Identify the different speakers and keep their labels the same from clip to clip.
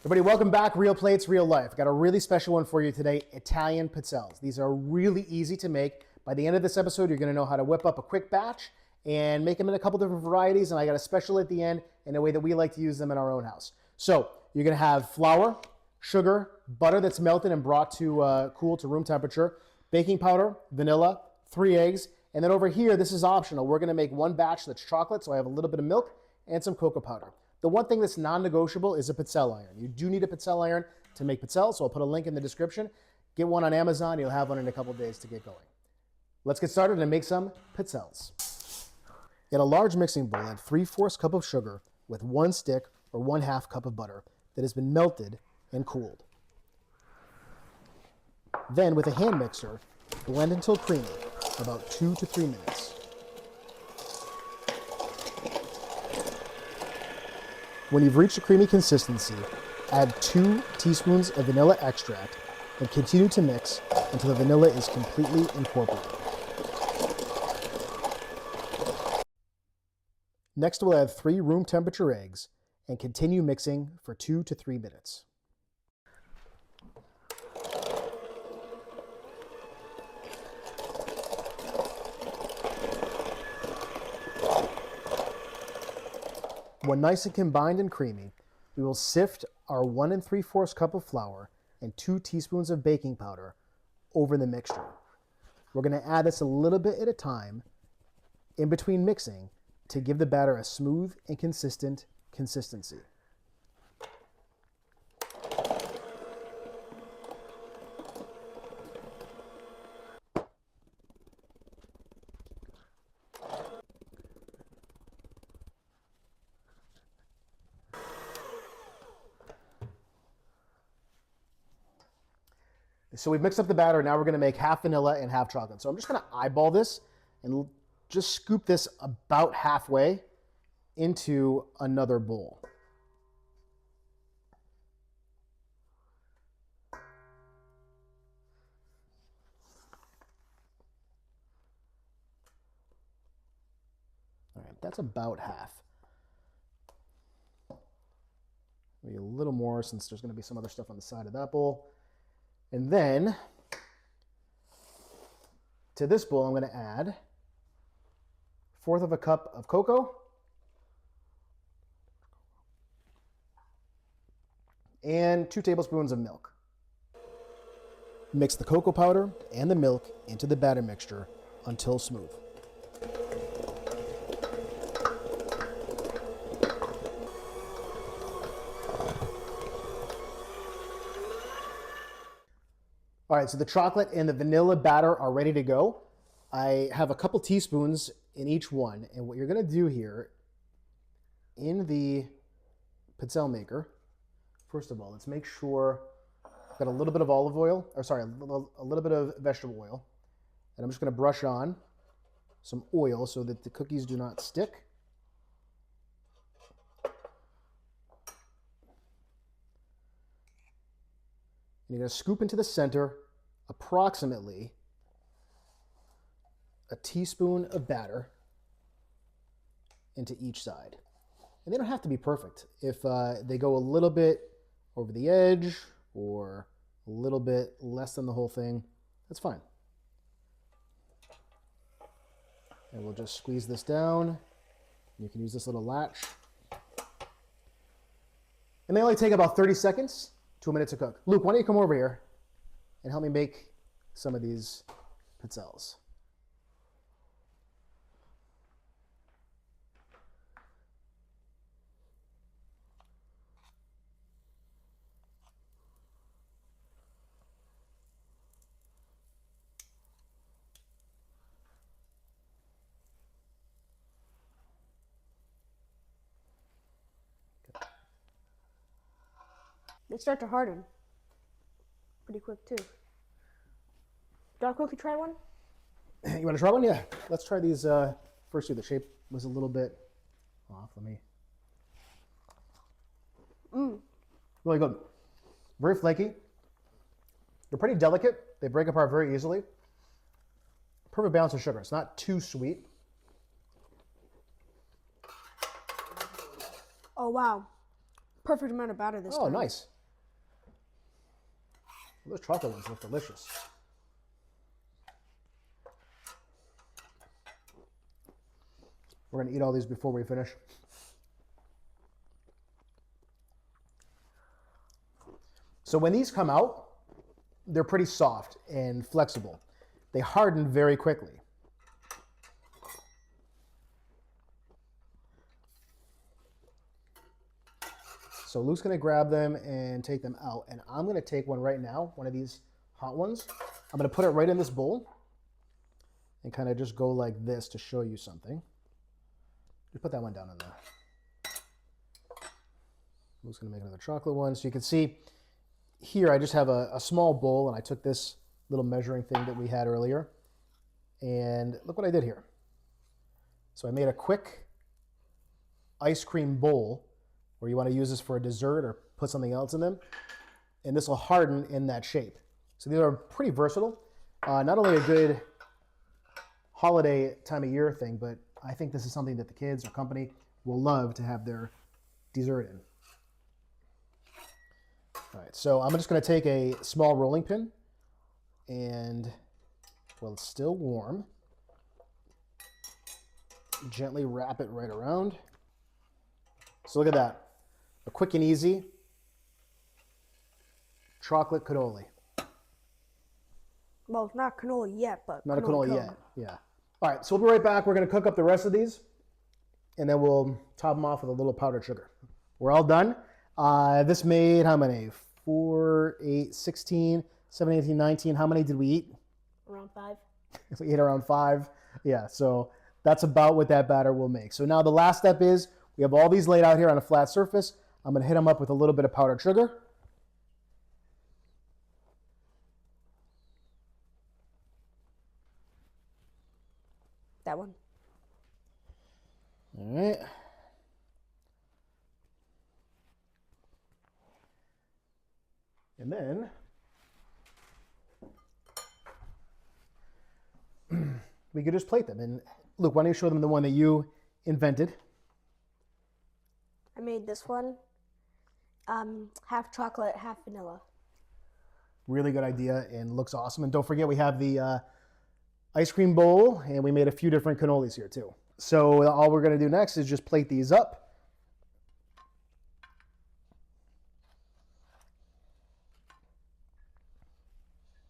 Speaker 1: Everybody, welcome back. Real Plates, Real Life. Got a really special one for you today, Italian pizzelles. These are really easy to make. By the end of this episode, you're going to know how to whip up a quick batch and make them in a couple different varieties. And I got a special at the end in a way that we like to use them in our own house. So you're going to have flour, sugar, butter that's melted and brought to cool to room temperature, baking powder, vanilla, 3 eggs. And then over here, this is optional. We're going to make one batch that's chocolate, so I have a little bit of milk and some cocoa powder. The one thing that's non-negotiable is a pizzelle iron. You do need a pizzelle iron to make pizzelle, so I'll put a link in the description. Get one on Amazon. You'll have one in a couple days to get going. Let's get started and make some pizzelles. In a large mixing bowl, add 3/4 cup of sugar with 1 stick or 1/2 cup of butter that has been melted and cooled. Then, with a hand mixer, blend until creamy, about 2 to 3 minutes. When you've reached a creamy consistency, add 2 teaspoons of vanilla extract and continue to mix until the vanilla is completely incorporated. Next, we'll add 3 room temperature eggs and continue mixing for 2 to 3 minutes. When nice and combined and creamy, we will sift our 1 3/4 cup of flour and 2 teaspoons of baking powder over the mixture. We're going to add this a little bit at a time in between mixing to give the batter a smooth and consistent consistency. So we've mixed up the batter. Now we're going to make half vanilla and half chocolate. So I'm just going to eyeball this and just scoop this about halfway into another bowl. All right, that's about half. Maybe a little more since there's going to be some other stuff on the side of that bowl. And then to this bowl, I'm going to add 1/4 cup of cocoa and 2 tablespoons of milk. Mix the cocoa powder and the milk into the batter mixture until smooth. All right, so the chocolate and the vanilla batter are ready to go. I have a couple teaspoons in each one, and what you're going to do here in the pizzelle maker, first of all, let's make sure I've got a little bit of olive oil, or sorry, a little bit of vegetable oil, and I'm just going to brush on some oil so that the cookies do not stick. And you're going to scoop into the center approximately a teaspoon of batter into each side. And they don't have to be perfect. If they go a little bit over the edge or a little bit less than the whole thing, that's fine. And we'll just squeeze this down. You can use this little latch. And they only take about 30 seconds to a minute to cook. Luke, why don't you come over here and help me make some of these pizzelles.
Speaker 2: They start to harden pretty quick too. Do you want to quickly try one?
Speaker 1: You want to try one? Yeah. Let's try these first two. The shape was a little bit off. Let me. Really good. Very flaky. They're pretty delicate. They break apart very easily. Perfect balance of sugar. It's not too sweet.
Speaker 2: Oh wow. Perfect amount of batter this time.
Speaker 1: Oh, nice. Those chocolate ones look delicious. We're going to eat all these before we finish. So when these come out, they're pretty soft and flexible. They harden very quickly. So Luke's going to grab them and take them out. And I'm going to take one right now, one of these hot ones. I'm going to put it right in this bowl and kind of just go like this to show you something. Just put that one down in there. Luke's going to make another chocolate one. So you can see here I just have a small bowl, and I took this little measuring thing that we had earlier. And look what I did here. So I made a quick ice cream bowl, where you want to use this for a dessert or put something else in them. And this will harden in that shape. So these are pretty versatile. Not only a good holiday time of year thing, but I think this is something that the kids or company will love to have their dessert in. All right, so I'm just going to take a small rolling pin and, while it's still warm, gently wrap it right around. So look at that. A quick and easy chocolate cannoli.
Speaker 2: Well, it's not cannoli yet, but
Speaker 1: not a cannoli yet. Yeah. All right, so we'll be right back. We're going to cook up the rest of these, and then we'll top them off with a little powdered sugar. We're all done. This made how many? 4, 8, 16, 17, 18, 19. How many did we eat?
Speaker 2: Around 5.
Speaker 1: We ate around 5. Yeah, so that's about what that batter will make. So now the last step is we have all these laid out here on a flat surface. I'm going to hit them up with a little bit of powdered sugar.
Speaker 2: That one.
Speaker 1: All right. And then we could just plate them. And Luke, why don't you show them the one that you invented?
Speaker 2: I made this one. Half chocolate, half vanilla.
Speaker 1: Really good idea and looks awesome. And don't forget, we have the ice cream bowl, and we made a few different cannolis here too. So all we're going to do next is just plate these up.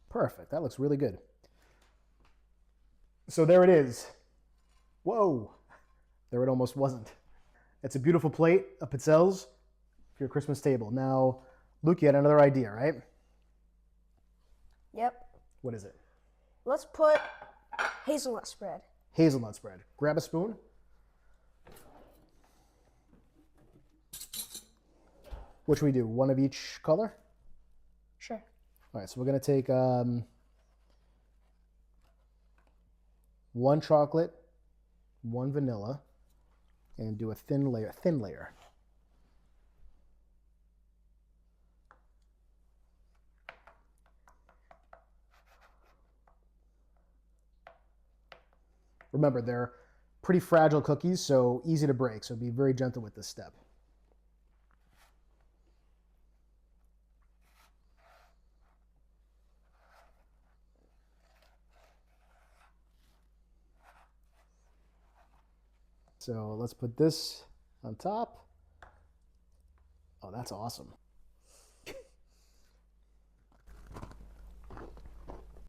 Speaker 1: Perfect. That looks really good. So there it is. Whoa. There it almost wasn't. It's a beautiful plate of pizzelles for your Christmas table. Now, Luke, you had another idea, right?
Speaker 2: Yep.
Speaker 1: What is it?
Speaker 2: Let's put hazelnut spread.
Speaker 1: Hazelnut spread. Grab a spoon. What should we do? One of each color?
Speaker 2: Sure.
Speaker 1: All right, so we're going to take one chocolate, one vanilla, and do a thin layer. Remember, they're pretty fragile cookies, so easy to break, so be very gentle with this step. So let's put this on top. Oh, that's awesome.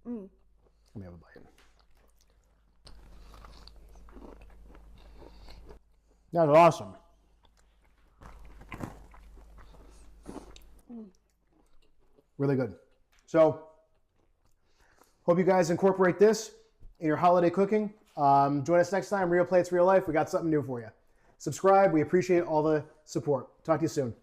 Speaker 1: Let me have a bite. That's awesome. Really good. So, hope you guys incorporate this in your holiday cooking. Join us next time. Real Plates, Real Life. We got something new for you. Subscribe. We appreciate all the support. Talk to you soon.